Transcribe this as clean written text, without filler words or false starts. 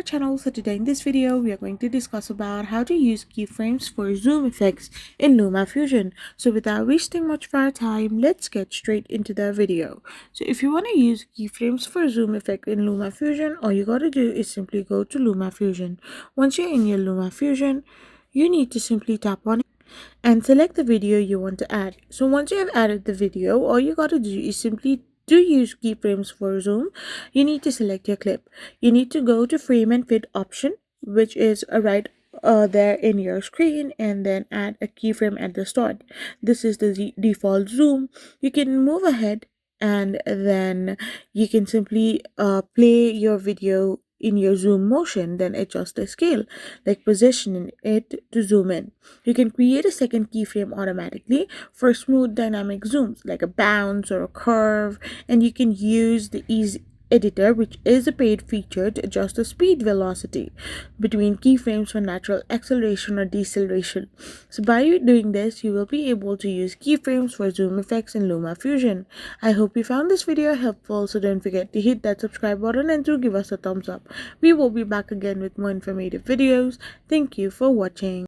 channel. So today in this video we are going to discuss about how to use keyframes for zoom effects in LumaFusion. So without wasting much of our time, let's get straight into the video. So if you want to use keyframes for zoom effect in LumaFusion, all you gotta do is simply go to LumaFusion. Once you're in your LumaFusion, you need to simply tap on it and select the video you want to add. So once you have added the video, all you gotta do is simply to use keyframes for zoom, you need to select your clip. You need to go to frame and fit option, which is right there in your screen, and then add a keyframe at the start. This is the default zoom. You can move ahead and then you can simply play your video in your zoom motion, then adjust the scale, like positioning it to zoom in. You can create a second keyframe automatically for smooth dynamic zooms, like a bounce or a curve, and you can use the easy editor, which is a paid feature, to adjust the speed velocity between keyframes for natural acceleration or deceleration. So by doing this, you will be able to use keyframes for zoom effects in LumaFusion. I hope you found this video helpful, so don't forget to hit that subscribe button and to give us a thumbs up. We will be back again with more informative videos. Thank you for watching.